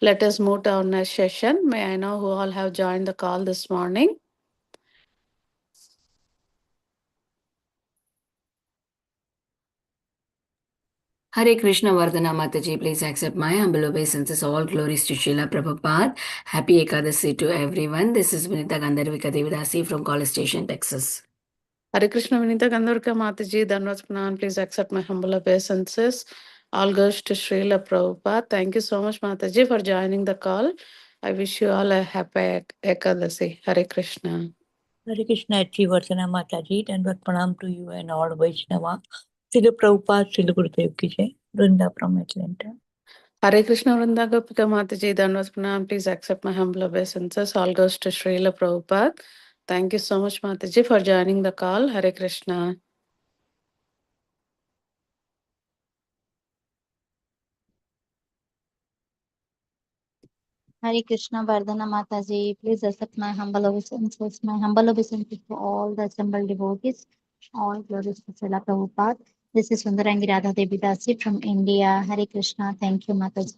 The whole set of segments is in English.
Let us move to our next session. May I know who all have joined the call this morning? Hare Krishna Vardhana Mataji, please accept my humble obeisances. All glories to Srila Prabhupada. Happy Ekadasi to everyone. This is Vinita Gandharvika Devidasi from College Station, Texas. Hare Krishna Vinita Gandharvika Mataji, Dhanvat Pranam. Please accept my humble obeisances. All goes to Srila Prabhupada. Thank you so much, Mataji, for joining the call. I wish you all a happy Ekadasi. Hare Krishna. Hare Krishna, Achi Vardhana Mataji, and pranam to you and all Vaishnava. Srila Prabhupada, Srila Gurudev ki jai. Vrinda from Atlanta. Hare Krishna Vrinda Gopika Mataji, Dhanvat Pranam. Please accept my humble obeisances. All goes to Srila Prabhupada. Thank you so much, Mataji, for joining the call. Hare Krishna. Hare Krishna Vardhana Mataji, please accept my humble obeisances. My humble obeisances to all the assembled devotees. All glories to Srila Prabhupada. This is Sundarangi Radha Devi Dasi from India. Hare Krishna. Thank you, Mataji.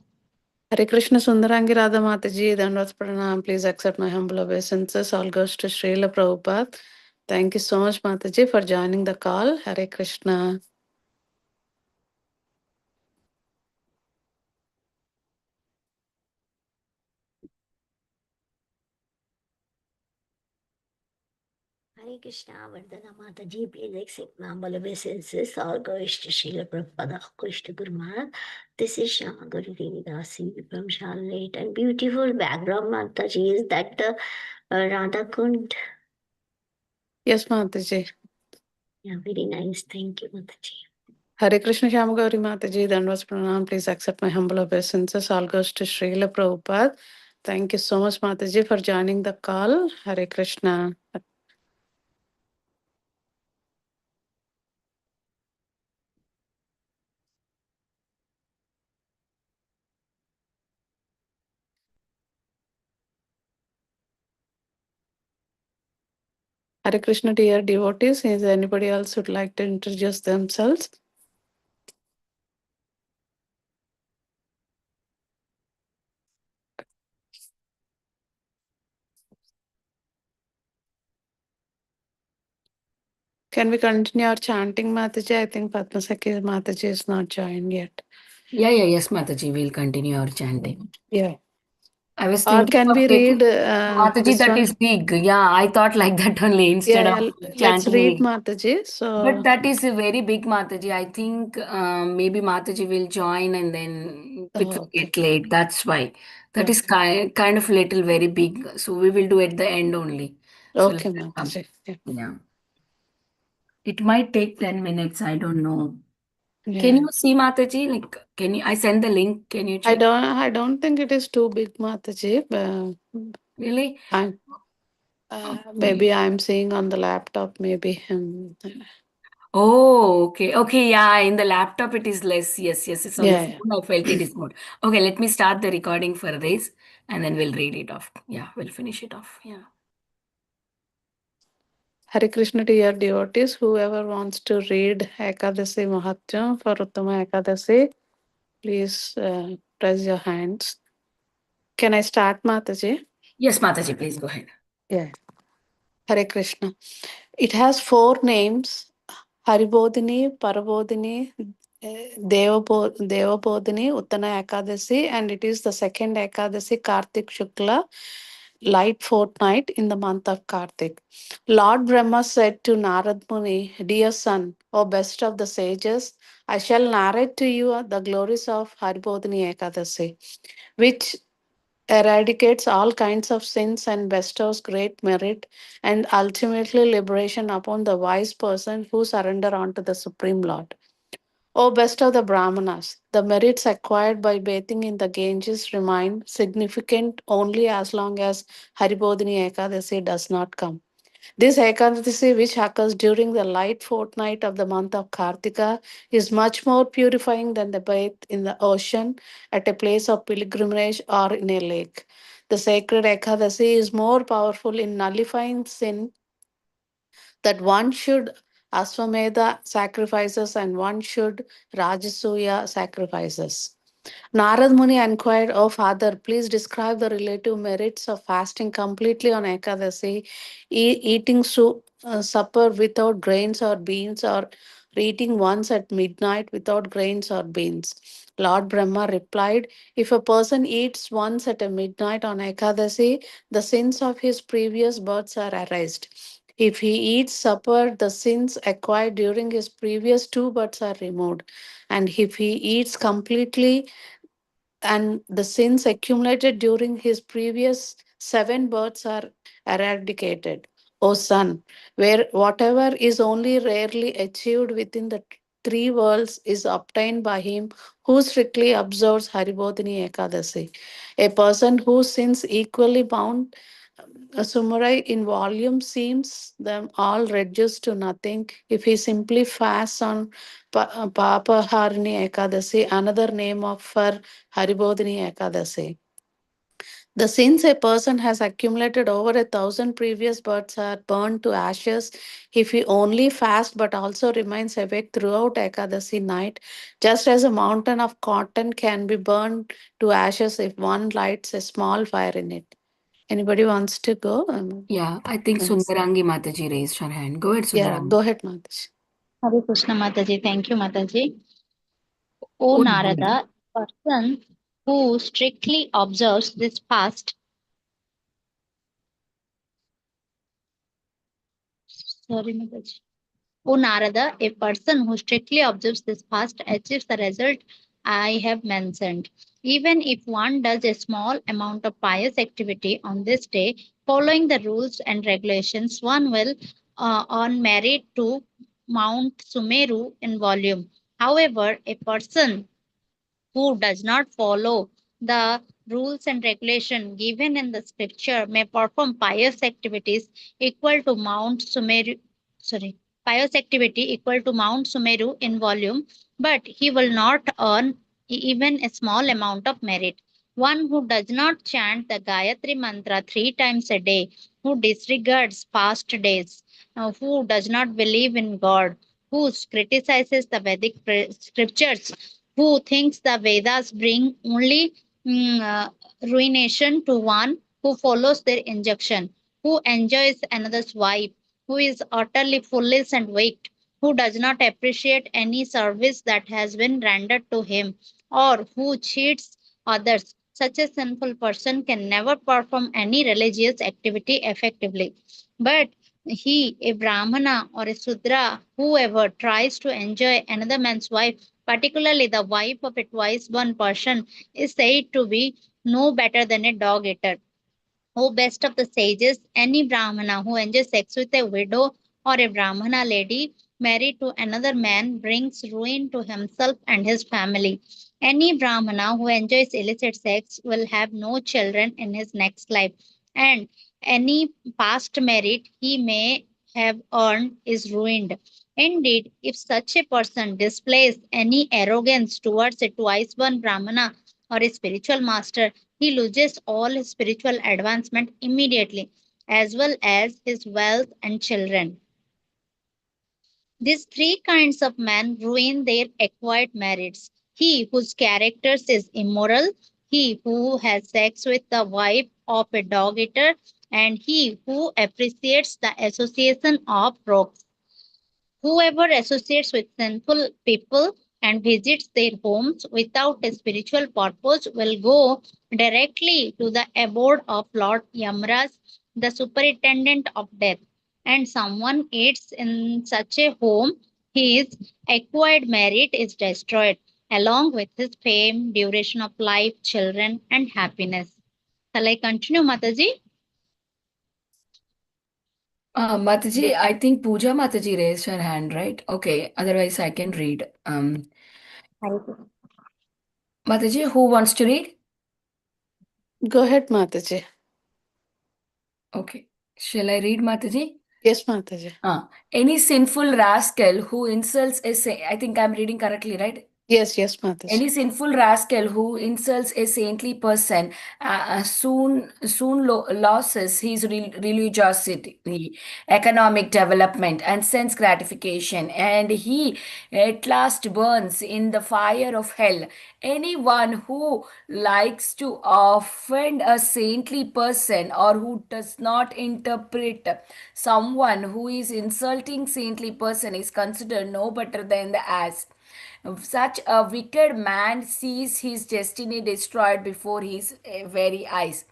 Hare Krishna Sundarangi Radha Mataji, Dhanvat Pranam. Please accept my humble obeisances. All goes to Srila Prabhupada. Thank you so much, Mataji, for joining the call. Hare Krishna. Hare Krishna, Vardhana Mataji, please accept my humble obeisances. All glories to Srila Prabhupada, Krishna Guru Maharaj. This is Shama Guru Devidasi from Charlotte. And beautiful background, Mataji, is that the Radha Kund. Yes, Mataji. Yeah, very nice. Thank you, Mataji. Hare Krishna Shyamagauri Mataji, Dhanvat Pranam. Please accept my humble obeisances. All goes to Srila Prabhupada. Thank you so much, Mataji, for joining the call. Hare Krishna. Hare Krishna, dear devotees. Is anybody else would like to introduce themselves? Can we continue our chanting, Mataji? I think Padmasaki Mataji is not joined yet. Yes, Mataji, we'll continue our chanting. Yeah. I was Or thinking can of we read Mataji, this that one? is big. Yeah, I thought like that only instead of Let's chanting read it. Mataji. So, But that is a very big Mataji. I think maybe Mataji will join and then it will okay. get late. That's why. That is Okay. kind of little very big. So we will do at the end only. So Okay, let us come. Mataji. Yeah. Yeah. It might take 10 minutes. I don't know. Can Yeah. you see Mataji? Like, I send the link? Can you check? I don't think it is too big, Mataji. Really? I'm Okay. maybe I'm seeing on the laptop. Maybe. Oh, okay. Okay, yeah, in the laptop it is less. Yes. It's on the Yeah. phone. I felt it is more. Okay, let me start the recording for this and then we'll read it off. Yeah, we'll finish it off. Yeah. Hare Krishna, dear devotees. Whoever wants to read Ekadasi Mahatmya for Utthana Ekadasi, please raise your hands. Can I start, Mataji? Yes, Mataji, please go ahead. Yeah. Hare Krishna. It has 4 names: Haribodhini, Parabodhini, Devabodhini, Utthana Ekadasi, and it is the second Ekadasi, Kartik Shukla, light fortnight in the month of Kartik. Lord Brahma said to Narad Muni, Dear son, O best of the sages, I shall narrate to you the glories of Haribodhini Ekadasi, which eradicates all kinds of sins and bestows great merit and ultimately liberation upon the wise person who surrender unto the Supreme Lord. O best of the Brahmanas, the merits acquired by bathing in the Ganges remain significant only as long as Haribodhini Ekadasi does not come. This Ekadasi, which occurs during the light fortnight of the month of Kartika, is much more purifying than the bath in the ocean, at a place of pilgrimage, or in a lake. The sacred Ekadasi is more powerful in nullifying sin that one should Aswamedha sacrifices and one should Rajasuya sacrifices. Narad Muni inquired, "O father, please describe the relative merits of fasting completely on Ekadasi, eating supper without grains or beans, or eating once at midnight without grains or beans." Lord Brahma replied, "If a person eats once at a midnight on Ekadasi, the sins of his previous births are erased. If he eats supper, the sins acquired during his previous two births are removed. And if he eats completely, and the sins accumulated during his previous seven births are eradicated. O son, where whatever is only rarely achieved within the three worlds is obtained by him who strictly observes Haribodhini Ekadasi. A person whose sins equally bound a summary in volume seems them all reduced to nothing if he simply fasts on Papaharini Ekadasi, another name of for Haribodhini Ekadasi. The sins a person has accumulated over 1,000 previous births are burned to ashes if he only fasts but also remains awake throughout Ekadasi night, just as a mountain of cotton can be burned to ashes if one lights a small fire in it. Anybody wants to go? Yeah, I think Yes. Sundarangi Mataji raised her hand. Go ahead, Yeah, Sundarangi. go ahead, Mataji. Hare Krishna Mataji. Thank you, Mataji. O Oh, Narada, person who strictly observes this fast, sorry, Mataji. O Narada, a person who strictly observes this fast achieves the result I have mentioned. Even if one does a small amount of pious activity on this day, following the rules and regulations, one will earn merit to Mount Sumeru in volume. However, a person who does not follow the rules and regulation given in the scripture may perform pious activities equal to Mount Sumeru, sorry, pious activity equal to Mount Sumeru in volume, but he will not earn even a small amount of merit. One who does not chant the Gayatri mantra 3 times a day, who disregards fast days, who does not believe in God, who criticizes the Vedic scriptures, who thinks the Vedas bring only ruination to one who follows their injunction, who enjoys another's wife, who is utterly foolish and weak, who does not appreciate any service that has been rendered to him, or who cheats others. Such a sinful person can never perform any religious activity effectively. But he, a Brahmana or a Sudra, whoever tries to enjoy another man's wife, particularly the wife of a twice born person, is said to be no better than a dog eater. O best of the sages, any Brahmana who enjoys sex with a widow or a Brahmana lady married to another man brings ruin to himself and his family. Any Brahmana who enjoys illicit sex will have no children in his next life, and any past merit he may have earned is ruined. Indeed, if such a person displays any arrogance towards a twice born Brahmana or a spiritual master, he loses all his spiritual advancement immediately, as well as his wealth and children. These three kinds of men ruin their acquired merits. He whose character is immoral, he who has sex with the wife of a dog eater, and he who appreciates the association of rogues. Whoever associates with sinful people and visits their homes without a spiritual purpose will go directly to the abode of Lord Yamraj, the superintendent of death. And someone eats in such a home, his acquired merit is destroyed, along with his fame, duration of life, children, and happiness. Shall I continue, Mataji? Mataji, I think Pooja Mataji raised her hand, right? Okay, otherwise I can read. Mataji, who wants to read? Go ahead, Mataji. Okay. Shall I read, Mataji? Yes, Mataji. Any sinful rascal who insults a saint, I think I'm reading correctly, right? Yes, Mataji. Any sinful rascal who insults a saintly person soon loses his religiosity, economic development, and sense gratification, and he at last burns in the fire of hell. Anyone who likes to offend a saintly person or who does not interpret someone who is insulting saintly person is considered no better than the ass. Such a wicked man sees his destiny destroyed before his very eyes.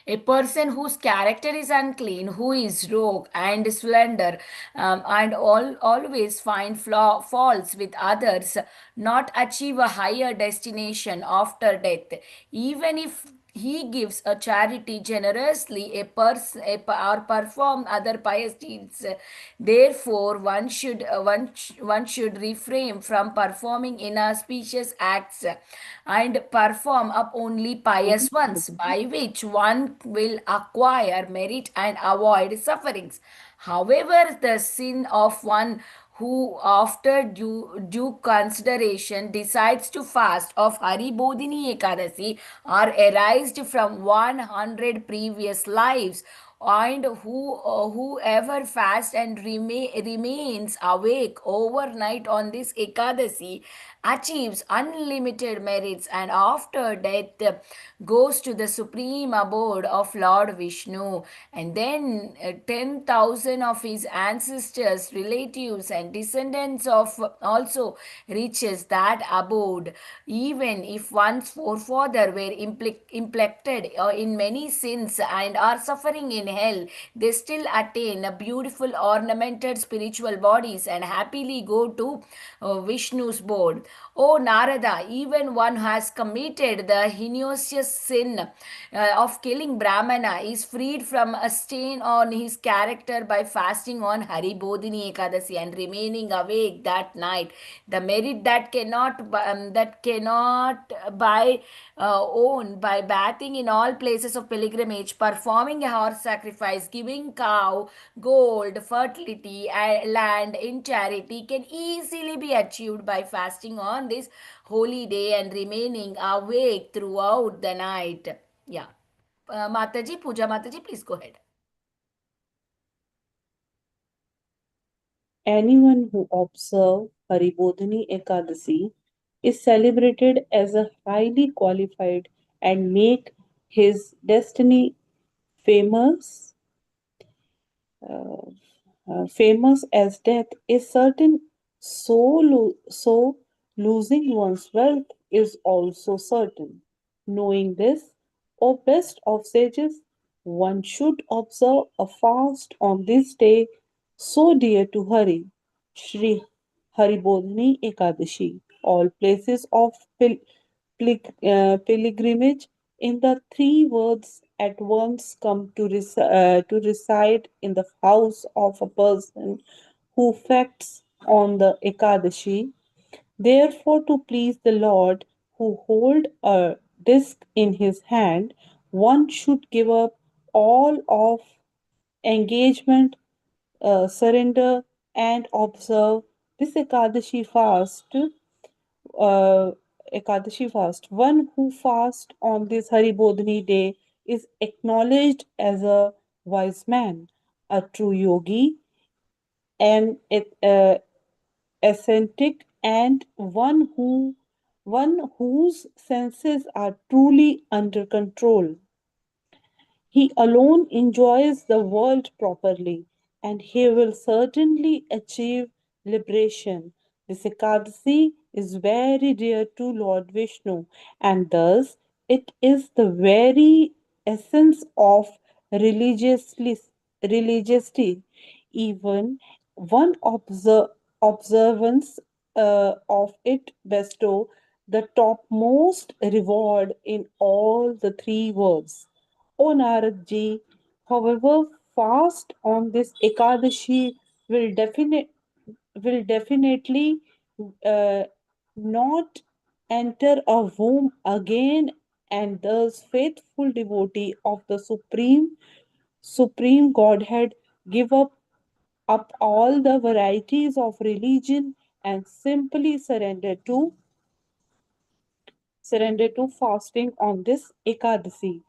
A person whose character is unclean, who is rogue and slender, and always find faults with others, not achieve a higher destination after death. Even if he gives a charity generously, or perform other pious deeds. Therefore, one should refrain from performing inauspicious acts and perform up only pious ones, by which one will acquire merit and avoid sufferings. However, the sin of one who, after due consideration, decides to fast of Hari Bodhini Ekadasi are arised from 100 previous lives, and whoever fasts and remains awake overnight on this Ekadasi achieves unlimited merits, and after death goes to the supreme abode of Lord Vishnu. And then 10,000 of his ancestors, relatives, and descendants of also reaches that abode. Even if one's forefather were implicted in many sins and are suffering in hell, they still attain a beautiful ornamented spiritual bodies and happily go to Vishnu's board. O Narada, even one who has committed the heinous sin of killing Brahmana is freed from a stain on his character by fasting on Hari Bodhini Ekadasi and remaining awake that night. The merit that cannot by own by bathing in all places of pilgrimage, performing a horse sacrifice, giving cow, gold, fertility, land in charity can easily be achieved by fasting on this holy day and remaining awake throughout the night. Yeah. Mataji, Puja Mataji, please go ahead. Anyone who observes Haribodhini Ekadasi is celebrated as a highly qualified and make his destiny famous uh, famous as death is certain, so losing one's wealth is also certain. Knowing this, O best of sages, one should observe a fast on this day so dear to Hari, Shri Haribodhini Ekadashi. All places of pilgrimage in the three worlds at once come to reside in the house of a person who facts on the Ekadashi. Therefore, to please the Lord who hold a disc in his hand, one should give up all of engagement, surrender, and observe this uh, Ekadashi fast. One who fasts on this Haribodhini day is acknowledged as a wise man, a true yogi, an ascetic, and one whose senses are truly under control. He alone enjoys the world properly, and he will certainly achieve liberation. This Ekadasi is very dear to Lord Vishnu, and thus it is the very essence of religiosity. Even one observance of it bestow the topmost reward in all the three worlds. O Narad ji, however, fast on this Ekadashi will definitely uh, not enter a womb again, and thus faithful devotee of the Supreme Godhead give up all the varieties of religion and simply surrender to fasting on this Ekadasi.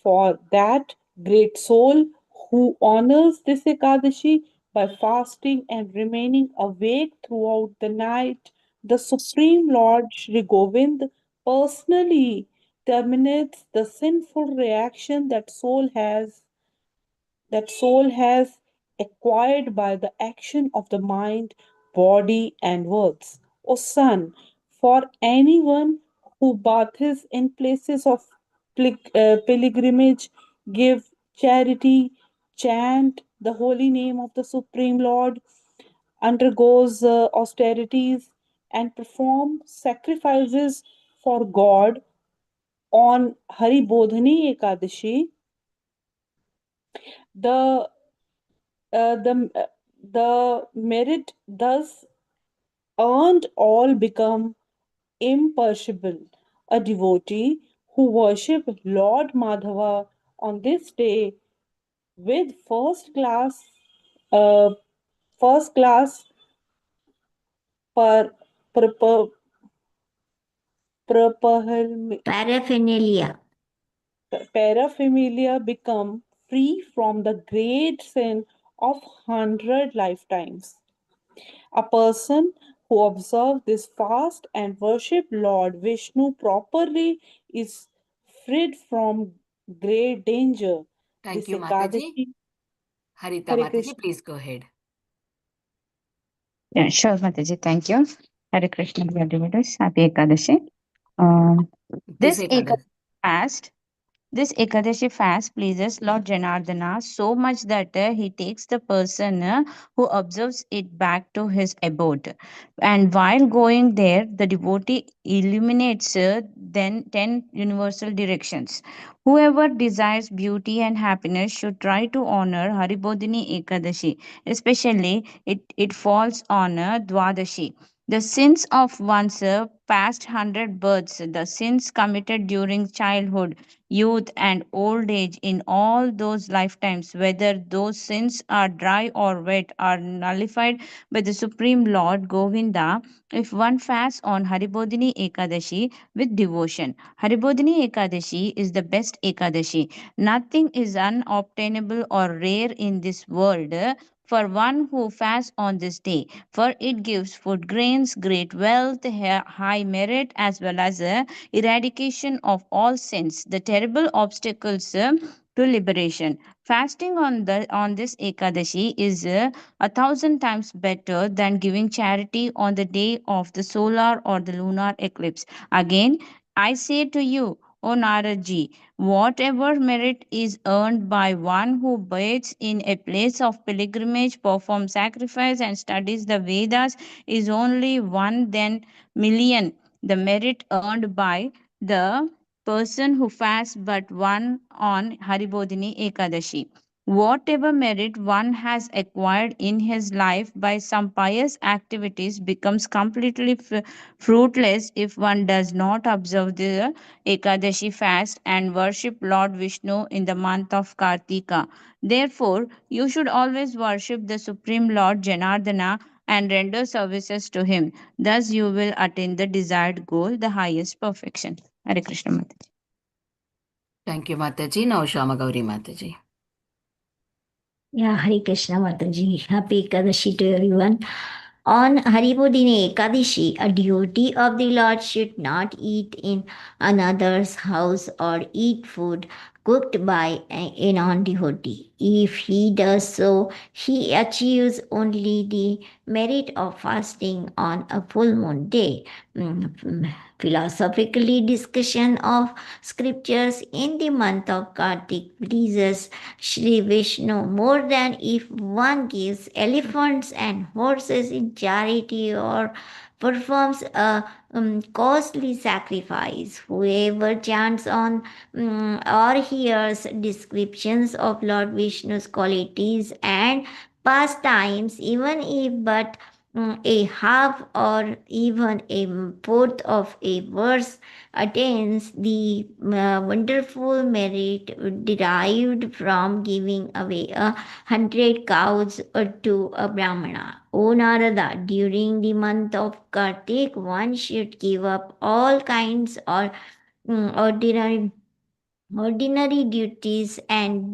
For that great soul who honors this Ekadashi by fasting and remaining awake throughout the night, the Supreme Lord Sri Govind personally terminates the sinful reaction that soul has acquired by the action of the mind, body, and words. O son, for anyone who bathes in places of pilgrimage, give charity, chant the holy name of the Supreme Lord, undergoes austerities, and perform sacrifices for God on Hari Bodhani Ekadashi, the the merit thus earned all become imperishable. A devotee who worship Lord Madhava on this day with uh, first class per, per, per, Paraphernalia. paraphernalia become free from the great sin of 100 lifetimes. A person who observes this fast and worship Lord Vishnu properly is freed from great danger. Thank This you, Mataji. Ekadashi, Harita Hare Mataji, Krishna. please go ahead. Yeah, sure, Mataji. Thank you. Hare Krishna, dear devotees. Happy Ekadashi. Um, This this Ekadashi. Ekadashi fast This Ekadashi fast pleases Lord Janardana so much that he takes the person who observes it back to his abode. And while going there, the devotee illuminates then 10 universal directions. Whoever desires beauty and happiness should try to honor Haribodhini Ekadashi, especially it falls on Dwadashi. The sins of one's past 100 births, the sins committed during childhood, youth, and old age in all those lifetimes, whether those sins are dry or wet, are nullified by the Supreme Lord Govinda if one fasts on Haribodhini Ekadashi with devotion. Haribodhini Ekadashi is the best Ekadashi. Nothing is unobtainable or rare in this world for one who fasts on this day, for it gives food grains, great wealth, high merit, as well as eradication of all sins, the terrible obstacles to liberation. Fasting on this Ekadashi is 1,000 times better than giving charity on the day of the solar or the lunar eclipse. Again, I say to you, O Naradji, whatever merit is earned by one who bathes in a place of pilgrimage, performs sacrifice, and studies the Vedas is only one then million the merit earned by the person who fasts but one on Haribodhini Ekadashi. Whatever merit one has acquired in his life by some pious activities becomes completely fruitless if one does not observe the Ekadashi fast and worship Lord Vishnu in the month of Kartika. Therefore, you should always worship the Supreme Lord Janardana and render services to him. Thus, you will attain the desired goal, the highest perfection. Hare Krishna Mataji. Thank you, Mataji. Now, Shama Gauri Mataji. Yeah, Hare Krishna Mataji. Happy Ekadashi to everyone. On Haribodhini Ekadashi, a devotee of the Lord should not eat in another's house or eat food cooked by a non-devotee. If he does so, he achieves only the merit of fasting on a full moon day. Philosophically, discussion of scriptures in the month of Kartik pleases Shri Vishnu more than if one gives elephants and horses in charity or performs a costly sacrifice. Whoever chants on or hears descriptions of Lord Vishnu's qualities and pastimes, even if but a half or even a fourth of a verse attains the wonderful merit derived from giving away 100 cows to a brahmana. O Narada, during the month of Kartik, one should give up all kinds of ordinary duties and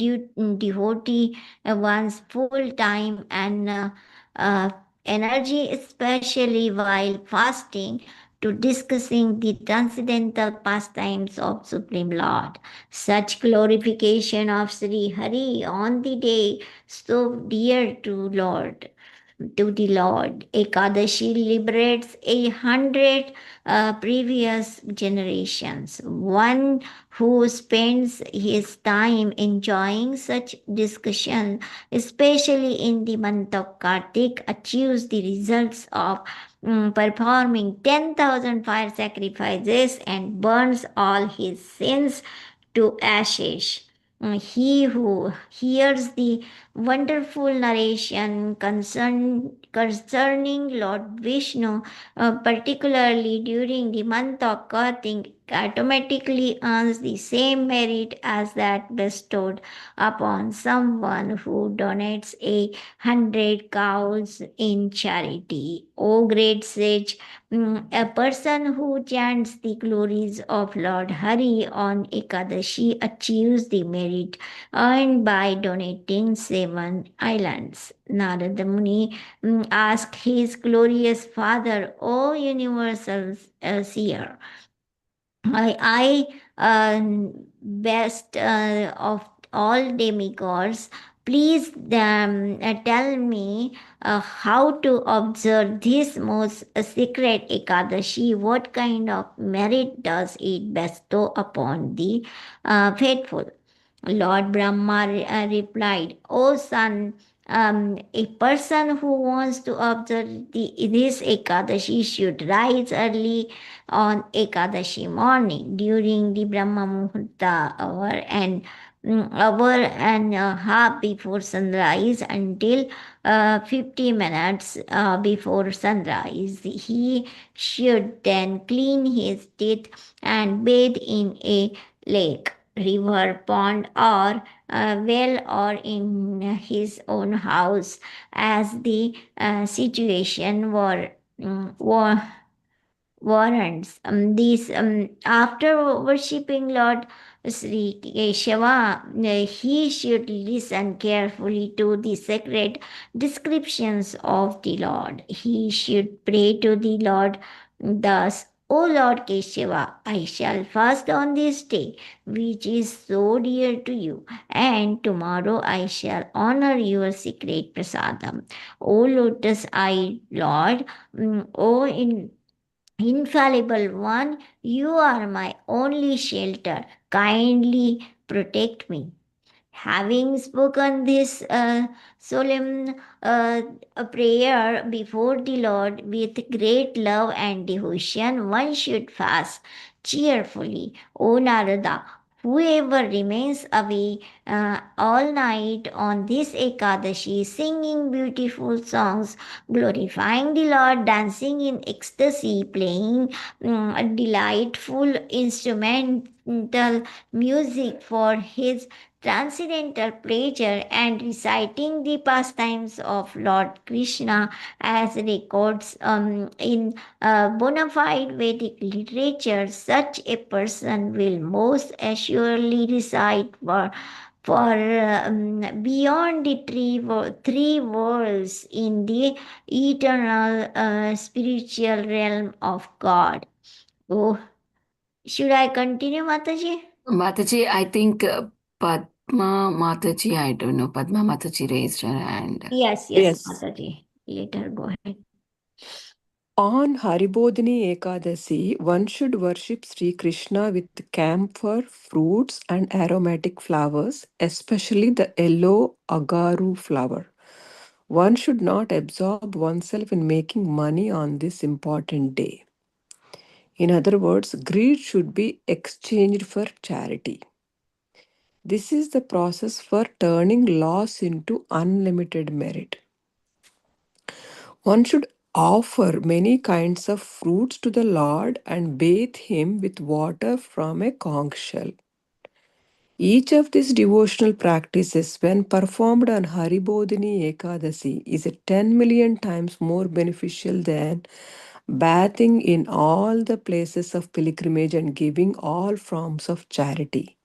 devotee one's full time and uh, energy, especially while fasting, to discussing the transcendental pastimes of Supreme Lord. Such glorification of Sri Hari on the day so dear to the Lord. Ekadashi liberates 100 previous generations. One who spends his time enjoying such discussion, especially in the month of Kartik, achieves the results of performing 10,000 fire sacrifices and burns all his sins to ashes. He who hears the wonderful narration concerning Lord Vishnu, particularly during the month of Kartik, automatically earns the same merit as that bestowed upon someone who donates 100 cows in charity. O great sage, a person who chants the glories of Lord Hari on Ekadashi achieves the merit earned by donating 7 islands. Narada Muni asked his glorious father, O universal seer, best of all demigods, please tell me how to observe this most sacred Ekadashi. What kind of merit does it bestow upon the faithful? Lord Brahma replied, O son, a person who wants to observe this Ekadashi should rise early on Ekadashi morning during the Brahma Muhurta hour and a half before sunrise until 50 minutes before sunrise. He should then clean his teeth and bathe in a lake, river, pond, or well, or in his own house as the situation warrants. After worshipping Lord Sri Keshava, he should listen carefully to the sacred descriptions of the Lord. He should pray to the Lord thus, O Lord Keshava, I shall fast on this day, which is so dear to you, and tomorrow I shall honor your secret prasadam. O lotus eyed Lord, O infallible one, you are my only shelter. Kindly protect me. Having spoken this solemn a prayer before the Lord with great love and devotion, one should fast cheerfully. O Narada, whoever remains away all night on this Ekadashi, singing beautiful songs, glorifying the Lord, dancing in ecstasy, playing delightful instrumental music for his transcendental pleasure, and reciting the pastimes of Lord Krishna as records in bona fide Vedic literature, such a person will most assuredly recite for beyond the three worlds in the eternal spiritual realm of God. Oh, should I continue, Mataji? Mataji, I think Padma Mataji, I don't know. Padma Mataji raised her hand. Yes, Yes. Mataji. Let her go ahead. On Haribodhini Ekadasi, one should worship Sri Krishna with camphor, fruits, and aromatic flowers, especially the yellow agaru flower. One should not absorb oneself in making money on this important day. In other words, greed should be exchanged for charity. This is the process for turning loss into unlimited merit. One should offer many kinds of fruits to the Lord and bathe him with water from a conch shell. Each of these devotional practices, when performed on Haribodhini Ekadasi, is a 10 million times more beneficial than bathing in all the places of pilgrimage and giving all forms of charity.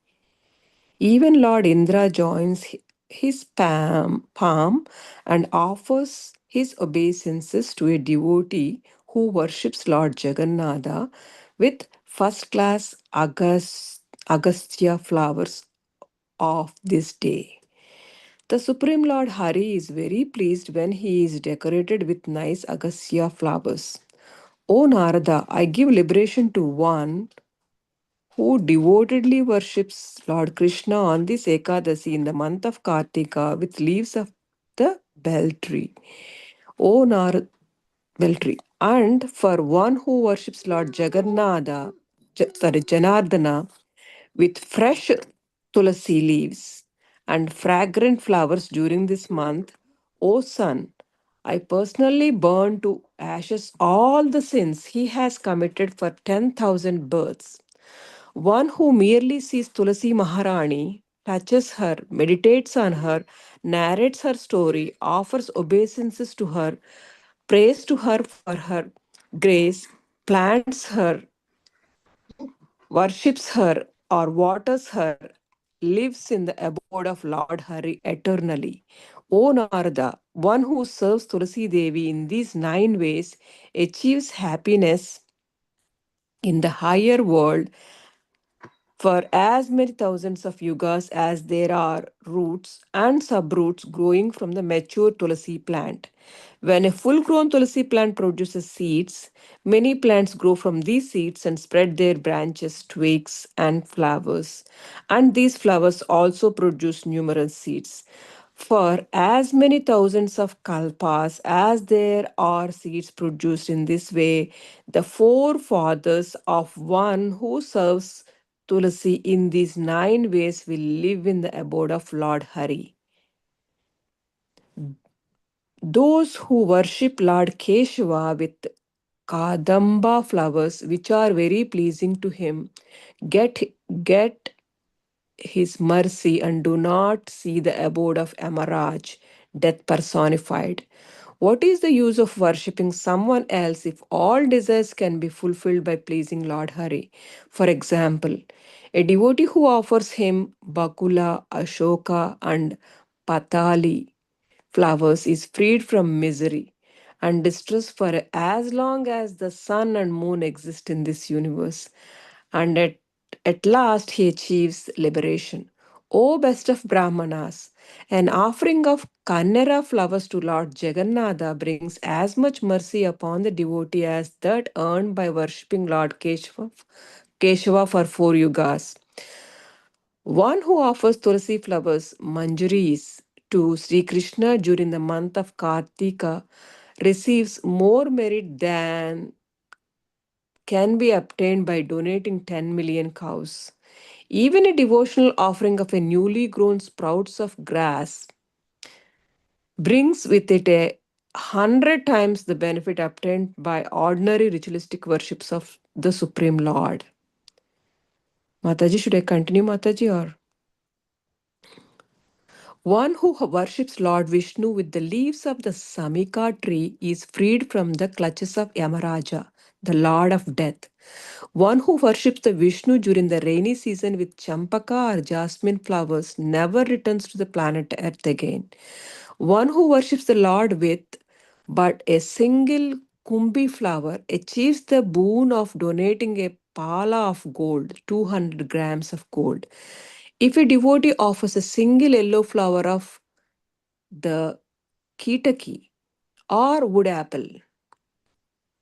Even Lord Indra joins his palm and offers his obeisances to a devotee who worships Lord Jagannatha with first class Agastya flowers of this day. The Supreme Lord Hari is very pleased when he is decorated with nice Agastya flowers. O Narada, I give liberation to one who devotedly worships Lord Krishna on this Ekadasi in the month of Kartika with leaves of the bell tree. O bell tree. And for one who worships Lord Janardana with fresh tulasi leaves and fragrant flowers during this month, O son, I personally burn to ashes all the sins he has committed for 10,000 births. One who merely sees Tulasi Maharani, touches her, meditates on her, narrates her story, offers obeisances to her, prays to her for her grace, plants her, worships her, or waters her, lives in the abode of Lord Hari eternally. O Narada, one who serves Tulasi Devi in these 9 ways achieves happiness in the higher world for as many thousands of yugas as there are roots and subroots growing from the mature tulasi plant. When a full grown tulasi plant produces seeds, many plants grow from these seeds and spread their branches, twigs, and flowers. And these flowers also produce numerous seeds. For as many thousands of kalpas as there are seeds produced in this way, the forefathers of one who serves Tulasi in these 9 ways will live in the abode of Lord Hari. Those who worship Lord Keshava with Kadamba flowers, which are very pleasing to him, get, get his mercy and do not see the abode of Amaraj, death personified. What is the use of worshipping someone else if all desires can be fulfilled by pleasing Lord Hari? For example, a devotee who offers him Bakula, Ashoka, and Patali flowers is freed from misery and distress for as long as the sun and moon exist in this universe. And at last he achieves liberation. O best of Brahmanas, an offering of Kannera flowers to Lord Jagannatha brings as much mercy upon the devotee as that earned by worshipping Lord Keshava for 4 yugas. One who offers tulsi flowers, manjaris, to Sri Krishna during the month of Kartika receives more merit than can be obtained by donating 10 million cows. Even a devotional offering of a newly grown sprouts of grass brings with it 100 times the benefit obtained by ordinary ritualistic worships of the Supreme Lord. Mataji, should I continue, Mataji, or? One who worships Lord Vishnu with the leaves of the Samika tree is freed from the clutches of Yamaraja, the Lord of Death. One who worships the Vishnu during the rainy season with champaka or jasmine flowers never returns to the planet Earth again. One who worships the Lord with but a single kumbi flower achieves the boon of donating a pala of gold, 200 grams of gold. If a devotee offers a single yellow flower of the Kitaki or wood apple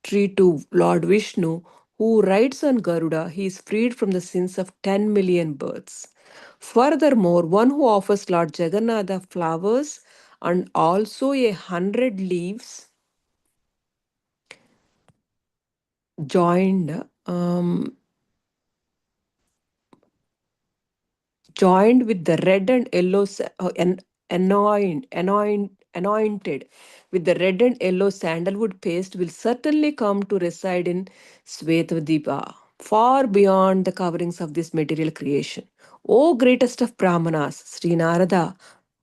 tree to Lord Vishnu, who rides on Garuda, he is freed from the sins of 10 million births. Furthermore, one who offers Lord Jagannatha flowers and also 100 leaves joined joined with the red and yellow anointed anointed with the red and yellow sandalwood paste will certainly come to reside in Svetadipa, far beyond the coverings of this material creation. O greatest of Brahmanas, Sri Narada,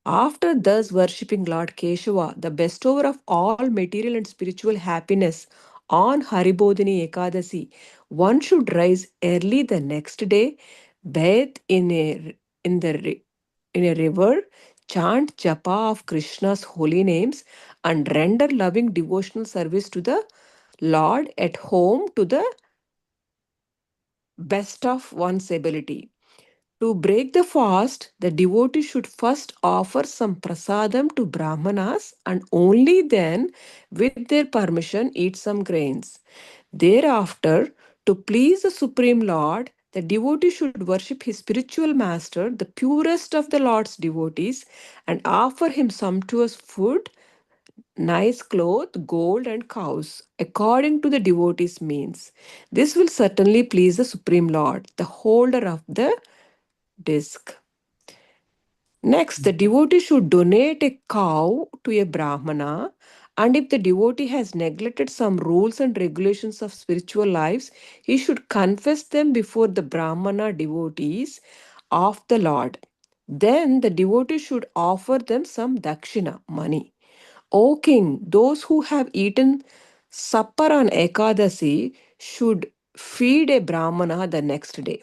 after thus worshipping Lord Keshava, the bestower of all material and spiritual happiness, on Haribodhini Ekadasi, one should rise early the next day, bathe in the in a river, chant japa of Krishna's holy names, and render loving devotional service to the Lord at home to the best of one's ability. To break the fast, the devotee should first offer some prasadam to Brahmanas and only then, with their permission, eat some grains. Thereafter, to please the Supreme Lord, the devotee should worship his spiritual master, the purest of the Lord's devotees, and offer him sumptuous food, nice cloth, gold, and cows, according to the devotee's means. This will certainly please the Supreme Lord, the holder of the disc. Next, the devotee should donate a cow to a Brahmana, and if the devotee has neglected some rules and regulations of spiritual lives, he should confess them before the Brahmana devotees of the Lord. Then the devotee should offer them some dakshina, money. O king, those who have eaten supper on Ekadasi should feed a Brahmana the next day.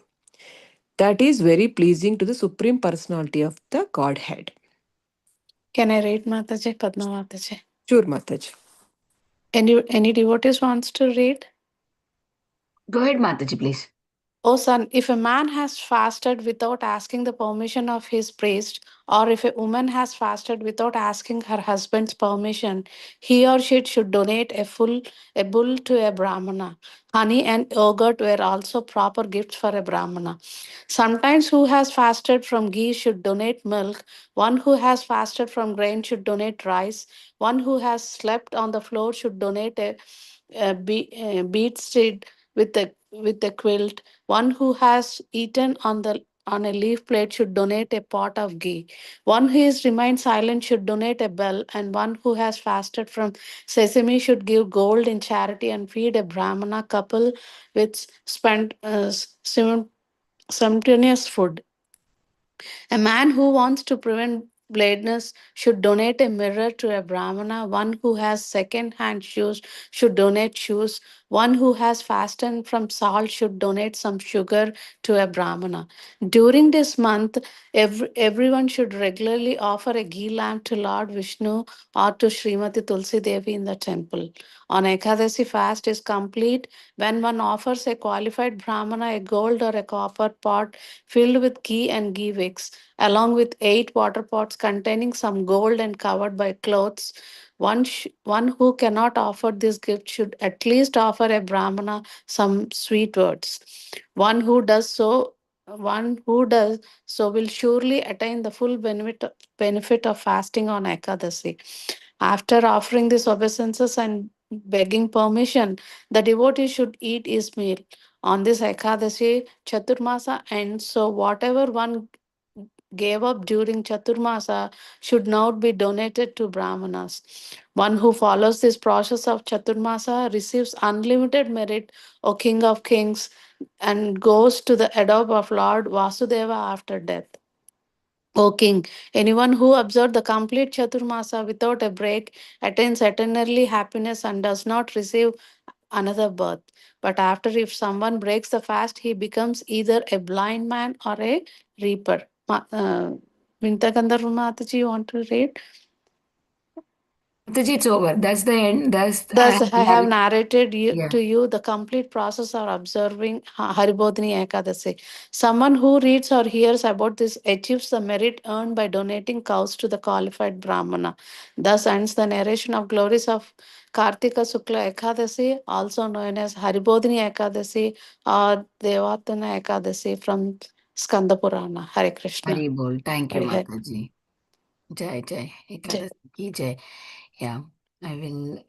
That is very pleasing to the Supreme Personality of the Godhead. Can I read Mataji, Padma Mataji? Sure, Mataji. Any devotees wants to read? Go ahead, Mataji, please. O son, if a man has fasted without asking the permission of his priest, or if a woman has fasted without asking her husband's permission, he or she should donate a bull to a brahmana. Honey and yogurt were also proper gifts for a brahmana. Sometimes who has fasted from ghee should donate milk. One who has fasted from grain should donate rice. One who has slept on the floor should donate a beet seed with a quilt. One who has eaten on a leaf plate should donate a pot of ghee. One who has remained silent should donate a bell, and one who has fasted from sesame should give gold in charity and feed a brahmana couple with simultaneous food. A man who wants to prevent bladness should donate a mirror to a brahmana. One who has second hand shoes should donate shoes. One who has fasted from salt should donate some sugar to a brahmana. During this month, everyone should regularly offer a ghee lamp to Lord Vishnu or to Srimati Tulsi Devi in the temple. On Ekadasi, fast is complete when one offers a qualified brahmana a gold or a copper pot filled with ghee and ghee wicks, along with 8 water pots containing some gold and covered by clothes. One who cannot offer this gift should at least offer a brahmana some sweet words. One who does so will surely attain the full benefit of fasting on Ekadasi. After offering these obeisances and begging permission, the devotee should eat his meal. On this Ekadasi, Chaturmasa ends, so whatever one gave up during Chaturmasa should now be donated to Brahmanas. One who follows this process of Chaturmasa receives unlimited merit, O King of Kings, and goes to the adobe of Lord Vasudeva after death. O king, anyone who observes the complete Chaturmasa without a break attains eternally happiness and does not receive another birth. But after, if someone breaks the fast, he becomes either a blind man or a reaper. Vinta Gandharva Mataji, you want to read? Mataji, it's over. That's the end. Thus, I have narrated Yeah. to you the complete process of observing Haribodhini Ekadasi. Someone who reads or hears about this achieves the merit earned by donating cows to the qualified Brahmana. Thus ends the narration of glories of Kartika Sukla Ekadasi, also known as Haribodhini Ekadasi or Devatana Ekadasi from Skanda Purana. Hare Krishna. Hari bol. Thank you, Hare Hare. Mataji. Jai Jai. Jai. Ekadasi ki Jai. Yeah, I will